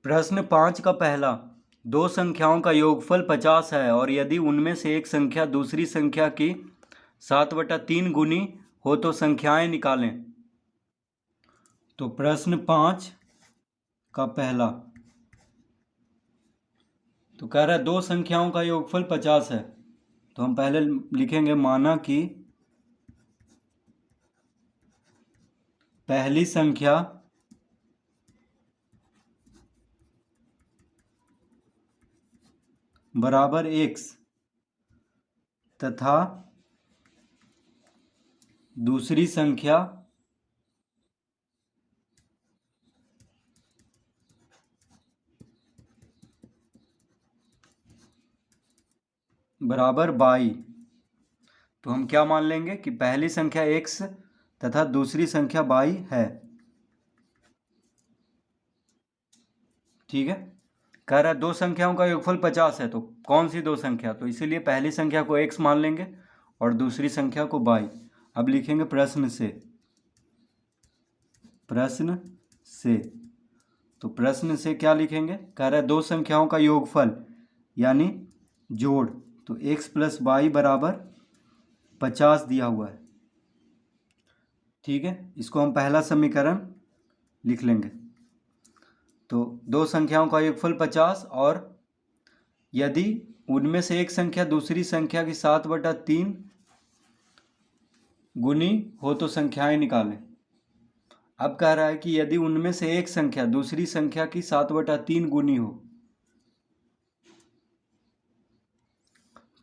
प्रश्न 5 का पहला, दो संख्याओं का योगफल 50 है और यदि उनमें से एक संख्या दूसरी संख्या की 7/3 गुनी हो तो संख्याएं निकालें। तो प्रश्न 5 का पहला तो कह रहा है दो संख्याओं का योगफल 50 है। तो हम पहले लिखेंगे माना कि पहली संख्या बराबर x तथा दूसरी संख्या बराबर y। तो हम क्या मान लेंगे कि पहली संख्या x तथा दूसरी संख्या y है। ठीक है, कह रहा है दो संख्याओं का योगफल 50 है। तो कौन सी दो संख्या? तो इसीलिए पहली संख्या को x मान लेंगे और दूसरी संख्या को y। अब लिखेंगे प्रश्न से। तो प्रश्न से क्या लिखेंगे? कह रहा है दो संख्याओं का योगफल यानी जोड़। तो x + y बराबर 50 दिया हुआ है। ठीक है, इसको हम पहला समीकरण लिख लेंगे। तो दो संख्याओं का योगफल 50 और यदि उनमें से एक संख्या दूसरी संख्या की 7/3 गुनी हो तो संख्याएं निकालें। अब कह रहा है कि यदि उनमें से एक संख्या दूसरी संख्या की 7/3 गुनी हो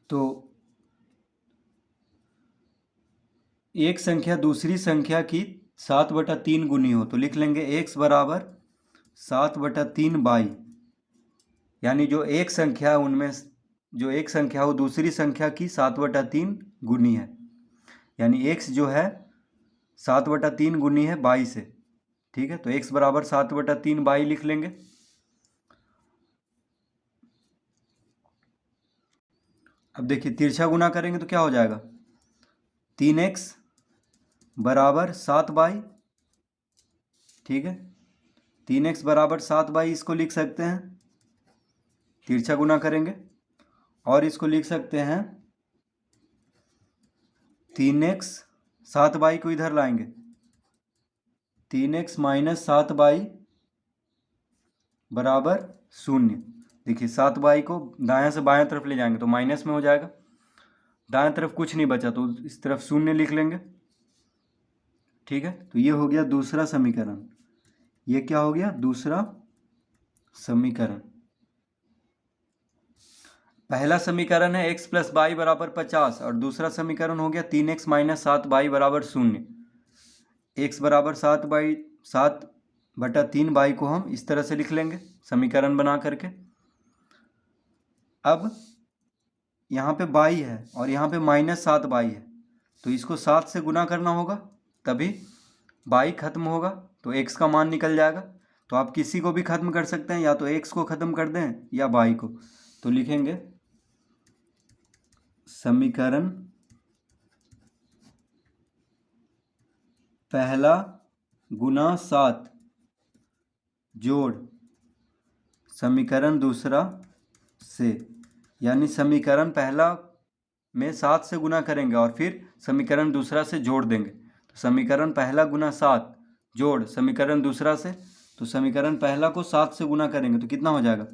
तो एक संख्या दूसरी संख्या की 7/3 गुनी हो तो लिख लेंगे x बराबर 7/3 y। यानी जो एक संख्या है उनमें जो एक संख्या हो दूसरी संख्या की 7/3 गुनी है। यानी x जो है 7/3 गुनी है y से। ठीक है, तो x बराबर 7/3 y लिख लेंगे। अब देखिए तिरछा गुना करेंगे तो क्या हो जाएगा? 3x बराबर 7y। ठीक है, 3x बराबर 7y इसको लिख सकते हैं, तिरछा गुना करेंगे। और इसको लिख सकते हैं 3x 7y को इधर लाएंगे, 3x - 7y बराबर 0। देखिए 7y को दायां से बायां तरफ ले जाएंगे तो माइनस में हो जाएगा, दायां तरफ कुछ नहीं बचा तो इस तरफ 0 लिख लेंगे। ठीक है, तो ये हो गया दूसरा समीकरण। ये क्या हो गया? दूसरा समीकरण। पहला समीकरण है x + y बराबर 50 और दूसरा समीकरण हो गया 3x - 7y बराबर 0। x बराबर 7/3 y को हम इस तरह से लिख लेंगे समीकरण बना करके। अब यहाँ पे y है और यहाँ पे -7y है तो इसको 7 से गुना करना होगा तभी y खत्म होगा तो x का मान निकल जाएगा। तो आप किसी को भी खत्म कर सकते हैं, या तो x को खत्म कर दें या y को। तो लिखेंगे समीकरण पहला गुना 7 जोड़ समीकरण दूसरा से। यानी समीकरण पहला में 7 से गुना करेंगे और फिर समीकरण दूसरा से जोड़ देंगे। तो समीकरण पहला गुना 7 जोड़ समीकरण दूसरा से। तो समीकरण पहला को 7 से गुना करेंगे तो कितना हो जाएगा?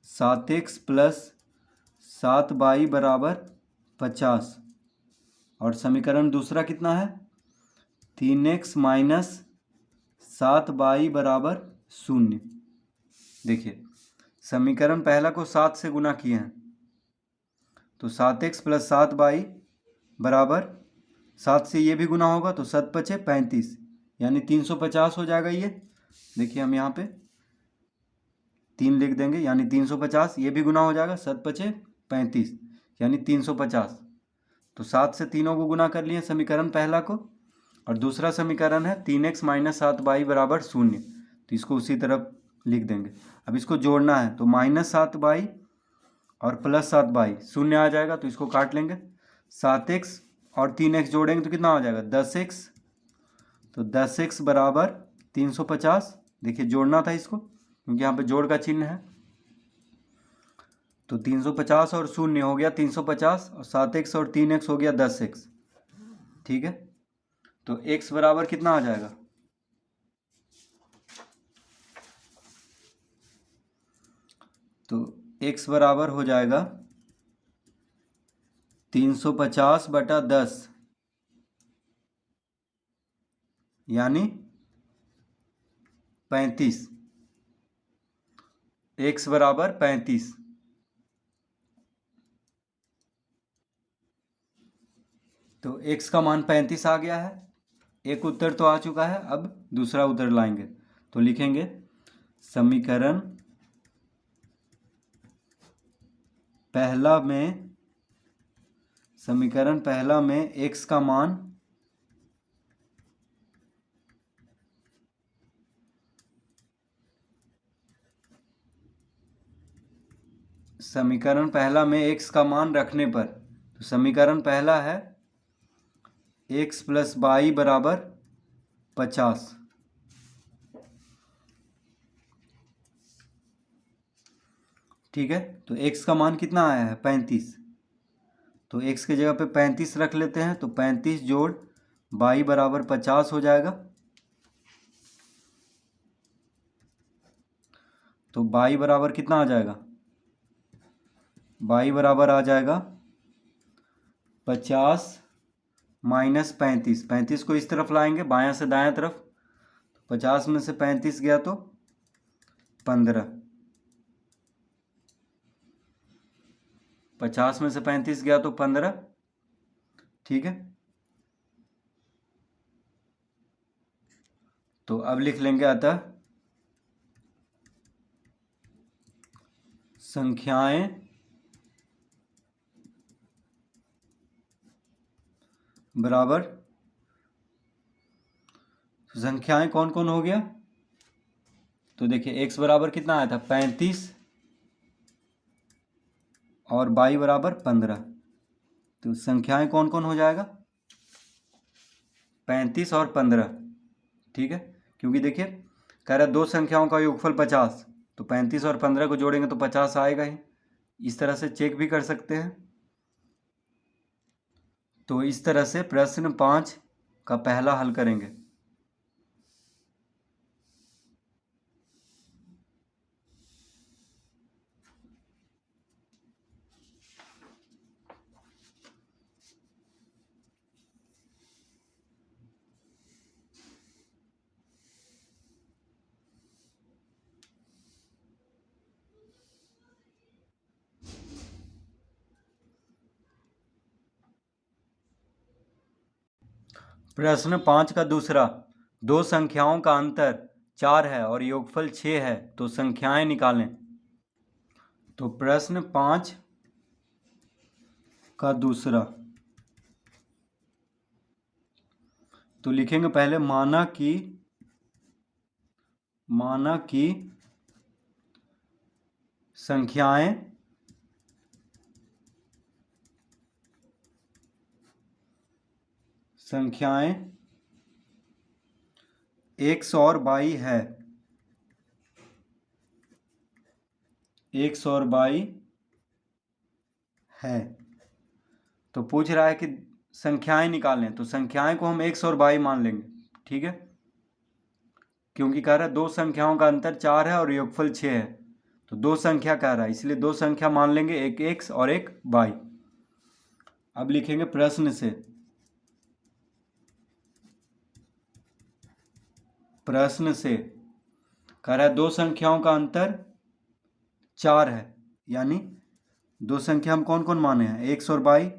7x + 7y बराबर 50। और समीकरण दूसरा कितना है? 3x - 7y बराबर 0। देखिए समीकरण पहला को 7 से गुना किए हैं तो 7x + 7y बराबर 7 से ये भी गुना होगा तो 7 × 5 = 35 यानी 350 हो जाएगा। ये देखिए हम यहाँ पे 3 लिख देंगे यानी 350। ये भी गुना हो जाएगा, 7 × 5 = 35 यानी 350। तो 7 से तीनों को गुना कर लिए समीकरण पहला को। और दूसरा समीकरण है 3x - 7y बराबर 0। तो इसको उसी तरफ लिख देंगे। अब इसको जोड़ना है तो -7y और +7y 0 आ जाएगा तो इसको काट लेंगे। 7x और 3x जोड़ेंगे तो कितना हो जाएगा? 10x। तो 10x बराबर 350। देखिए जोड़ना था इसको क्योंकि यहाँ पे जोड़ का चिन्ह है। तो 350 और 0 हो गया 350 और 7x और 3x हो गया 10x। ठीक है, तो x बराबर कितना आ जाएगा? तो x बराबर हो जाएगा 350/10 यानी 35। x बराबर 35। तो x का मान 35 आ गया है। एक उत्तर तो आ चुका है, अब दूसरा उत्तर लाएंगे। तो लिखेंगे समीकरण पहला में x का मान रखने पर, तो समीकरण पहला है x + y बराबर 50। ठीक है, तो x का मान कितना आया है? 35। तो x की जगह पे 35 रख लेते हैं, तो 35 जोड़ y बराबर 50 हो जाएगा। तो y बराबर कितना आ जाएगा? y बराबर आ जाएगा 50 माइनस 35। 35 को इस तरफ लाएंगे, बायां से दायां तरफ। 50 में से 35 गया तो 15। 50 में से 35 गया तो 15। ठीक है, तो अब लिख लेंगे अतः संख्याएं बराबर, संख्याएं कौन कौन हो गया? तो देखिए x बराबर कितना आया था? 35 और y बराबर 15। तो संख्याएं कौन कौन हो जाएगा? 35 और 15। ठीक है, क्योंकि देखिए कह रहा है दो संख्याओं का योगफल 50, तो 35 और 15 को जोड़ेंगे तो 50 आएगा ही। इस तरह से चेक भी कर सकते हैं। तो इस तरह से प्रश्न 5 का पहला हल करेंगे। प्रश्न 5 का दूसरा, दो संख्याओं का अंतर 4 है और योगफल 6 है, तो संख्याएं निकालें। तो प्रश्न 5 का दूसरा, तो लिखेंगे पहले माना कि संख्याएं x और y है। x और y है, तो पूछ रहा है कि संख्याएं निकालें। तो संख्याएं को हम x और y मान लेंगे। ठीक है, क्योंकि कह रहा है दो संख्याओं का अंतर 4 है और योगफल 6 है, तो दो संख्या कह रहा है, इसलिए दो संख्या मान लेंगे, एक x और एक y। अब लिखेंगे प्रश्न से कह रहा है दो संख्याओं का अंतर 4 है, यानी दो संख्या हम कौन कौन माने हैं? x और y।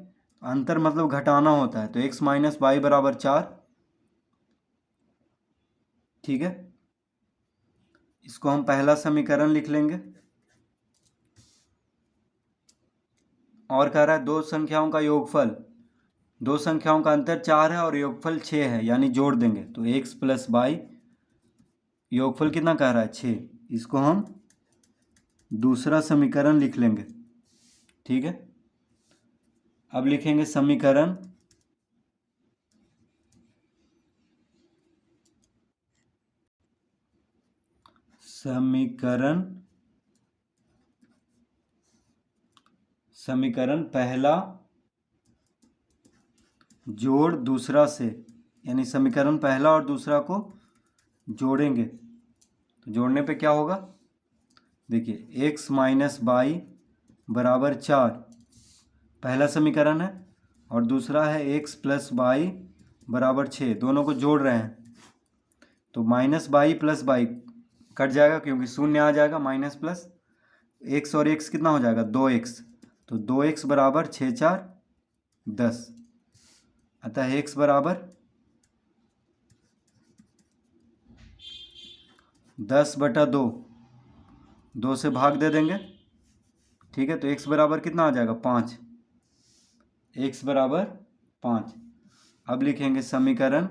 अंतर मतलब घटाना होता है, तो x - y बराबर 4। ठीक है, इसको हम पहला समीकरण लिख लेंगे। और कह रहा है दो संख्याओं का योगफल, दो संख्याओं का अंतर 4 है और योगफल 6 है, यानी जोड़ देंगे, तो x + y योगफल कितना कह रहा है? 6। इसको हम दूसरा समीकरण लिख लेंगे। ठीक है, अब लिखेंगे समीकरण पहला जोड़ दूसरा से, यानी समीकरण पहला और दूसरा को जोड़ेंगे तो जोड़ने पे क्या होगा, देखिए x माइनस बाई बराबर 4 पहला समीकरण है और दूसरा है x प्लस बाई बराबर 6, दोनों को जोड़ रहे हैं तो minus by plus by cut जाएगा क्योंकि शून्य आ जाएगा, माइनस प्लस x और x कितना हो जाएगा 2x, तो 2x बराबर 6 4 10, अतः x बराबर 10/2, 2 से भाग दे देंगे, ठीक है, तो x बराबर कितना आ जाएगा 5, x बराबर 5। अब लिखेंगे समीकरण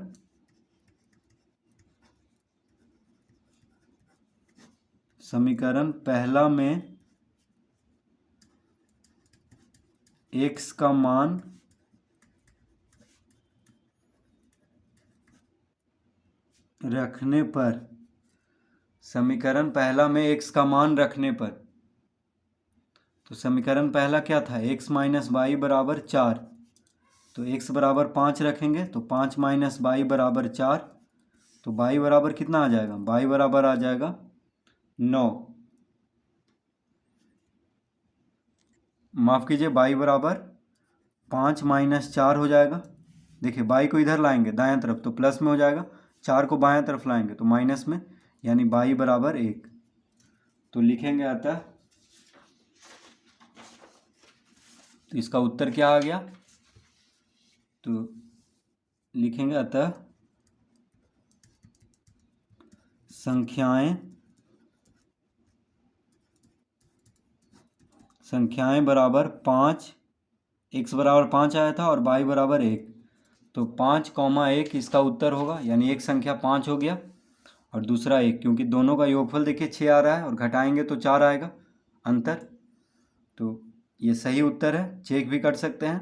पहला में x का मान रखने पर, समीकरण पहला में x का मान रखने पर, तो समीकरण पहला क्या था x माइनस बाई बराबर 4, तो x बराबर 5 रखेंगे तो 5 माइनस बाई बराबर 4, तो बाई बराबर कितना आ जाएगा, बाई बराबर आ जाएगा 9, माफ़ कीजिए बाई बराबर 5 माइनस 4 हो जाएगा, देखिए बाई को इधर लाएंगे दायां तरफ तो प्लस में हो जाएगा, 4 को बायां तरफ लाएंगे तो माइनस में, यानी बाई बराबर 1, तो लिखेंगे अतः, तो इसका उत्तर क्या आ गया, तो लिखेंगे अतः संख्याएं बराबर 5, x बराबर 5 आया था और y बराबर 1, तो 5,1 इसका उत्तर होगा, यानी एक संख्या 5 हो गया और दूसरा 1, क्योंकि दोनों का योगफल देखिए 6 आ रहा है और घटाएंगे तो 4 आएगा अंतर, तो ये सही उत्तर है, चेक भी कर सकते हैं,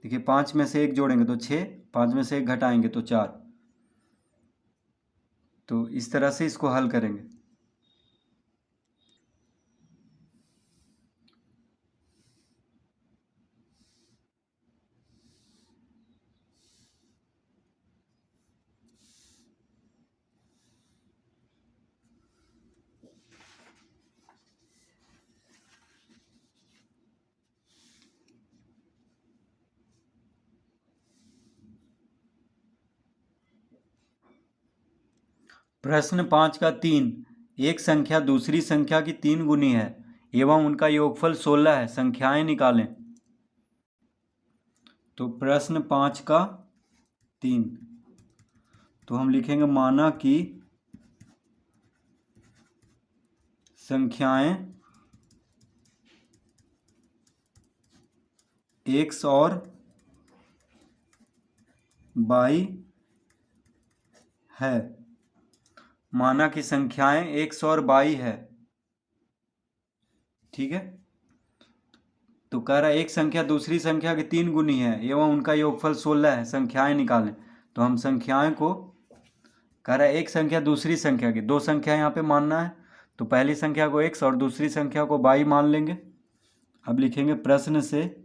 देखिए 5 में से 1 जोड़ेंगे तो 6, 5 में से 1 घटाएंगे तो 4, तो इस तरह से इसको हल करेंगे। प्रश्न 5 का 3, एक संख्या दूसरी संख्या की 3 गुनी है एवं उनका योगफल 16 है, संख्याएं निकालें। तो प्रश्न 5 का 3, तो हम लिखेंगे माना कि संख्याएं x और y है, माना कि संख्याएं x और y है, ठीक है, तो कह रहा है एक संख्या दूसरी संख्या की 3 गुनी है एवं उनका योगफल 16 है, संख्याएं निकालें। तो हम संख्याएं को, कह रहा है एक संख्या दूसरी संख्या की, 2 संख्या यहाँ पे मानना है, तो पहली संख्या को x और दूसरी संख्या को y मान लेंगे। अब लिखेंगे प्रश्न से,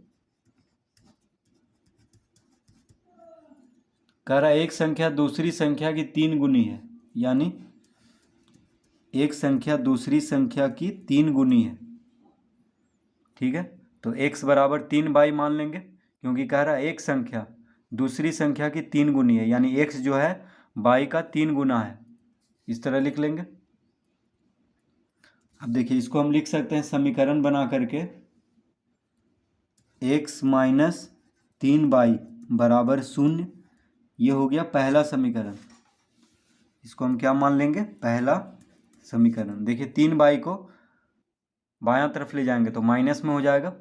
कह रहा है एक संख्या दूसरी संख्या की 3 गुनी है, यानी एक संख्या दूसरी संख्या की 3 गुनी है, ठीक है, तो x बराबर 3y मान लेंगे, क्योंकि कह रहा है एक संख्या दूसरी संख्या की 3 गुनी है, यानी x जो है y का 3 गुना है, इस तरह लिख लेंगे। अब देखिए इसको हम लिख सकते हैं समीकरण बना करके, x माइनस 3y बराबर 0, ये हो गया पहला समीकरण, इसको हम क्या मान लेंगे, पहला समीकरण। देखिए 3y को बायां तरफ ले जाएंगे तो माइनस में हो जाएगा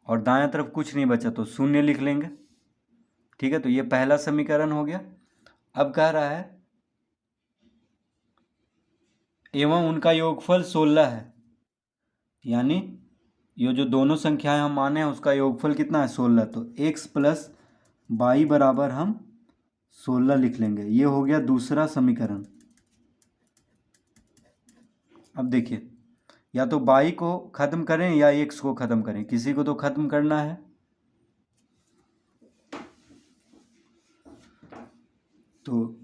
और दायां तरफ कुछ नहीं बचा तो 0 लिख लेंगे, ठीक है, तो ये पहला समीकरण हो गया। अब कह रहा है एवं उनका योगफल 16 है, यानी ये जो दोनों संख्याएं हम माने हैं उसका योगफल कितना है 16, तो x प्लस y बराबर हम 16 लिख लेंगे, ये हो गया दूसरा समीकरण। अब देखिए, या तो बाई को ख़त्म करें या एक्स को ख़त्म करें, किसी को तो ख़त्म करना है। तो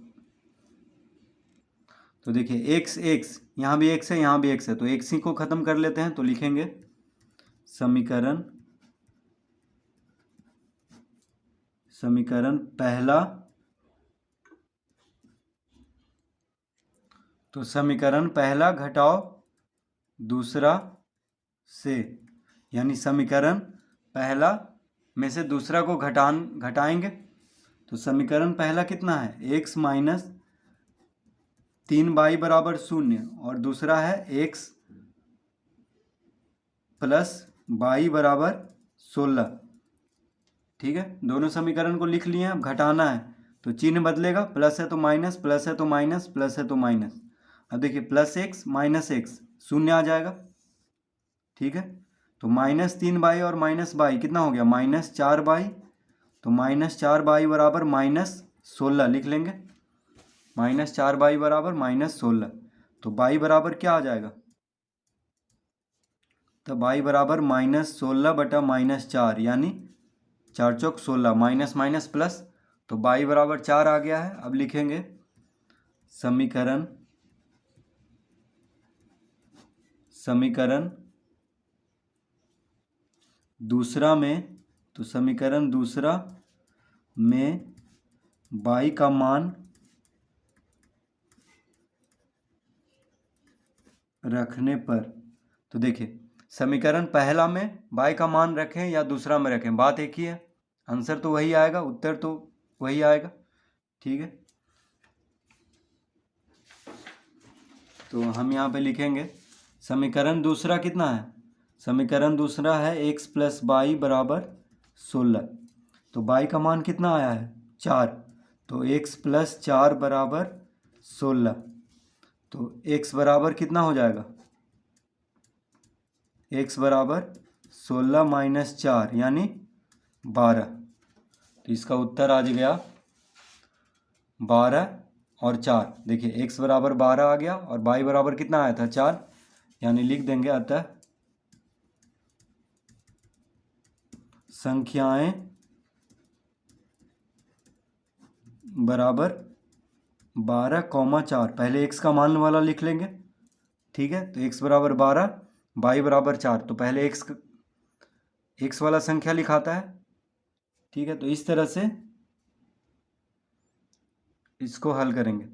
देखिए एक्स एक्स, यहाँ भी एक्स है यहाँ भी एक्स है, तो एक्स ही को ख़त्म कर लेते हैं। तो लिखेंगे समीकरण पहला, तो समीकरण पहला घटाओ दूसरा से, यानी समीकरण पहला में से दूसरा को घटाएंगे। तो समीकरण पहला कितना है, एक्स माइनस 3y बराबर 0, और दूसरा है एक्स प्लस y बराबर 16। ठीक है, दोनों समीकरण को लिख लिए हैं। अब घटाना है तो चिन्ह बदलेगा, प्लस है तो माइनस, प्लस है तो माइनस, प्लस है तो माइनस। अब देखिए प्लस एक्स माइनस एक्स, शून्य आ जाएगा। ठीक है, तो -3y और -y कितना हो गया, -4y। तो -4y बराबर -16 लिख लेंगे, -4y बराबर -16। तो y बराबर क्या आ जाएगा, तो y बराबर -16 बटा -4, यानी 4 चौक 16, माइनस माइनस प्लस, तो y बराबर 4 आ गया है। अब लिखेंगे समीकरण दूसरा में, तो समीकरण दूसरा में y का मान रखने पर, तो देखिए समीकरण पहला में y का मान रखें या दूसरा में रखें, बात एक ही है, आंसर तो वही आएगा, उत्तर तो वही आएगा। ठीक है, तो हम यहाँ पे लिखेंगे समीकरण दूसरा कितना है, समीकरण दूसरा है x प्लस वाई बराबर 16। तो y का मान कितना आया है, 4, तो x प्लस 4 बराबर 16। तो x बराबर कितना हो जाएगा, x बराबर 16 माइनस 4 यानी 12। तो इसका उत्तर आ गया 12 और 4। देखिए x बराबर 12 आ गया और y बराबर कितना आया था, 4, यानी लिख देंगे अतः संख्याएं बराबर 12,4, पहले x का मान वाला लिख लेंगे। ठीक है, तो x बराबर 12, y बराबर 4, तो पहले x वाला संख्या लिखाता है। ठीक है, तो इस तरह से इसको हल करेंगे।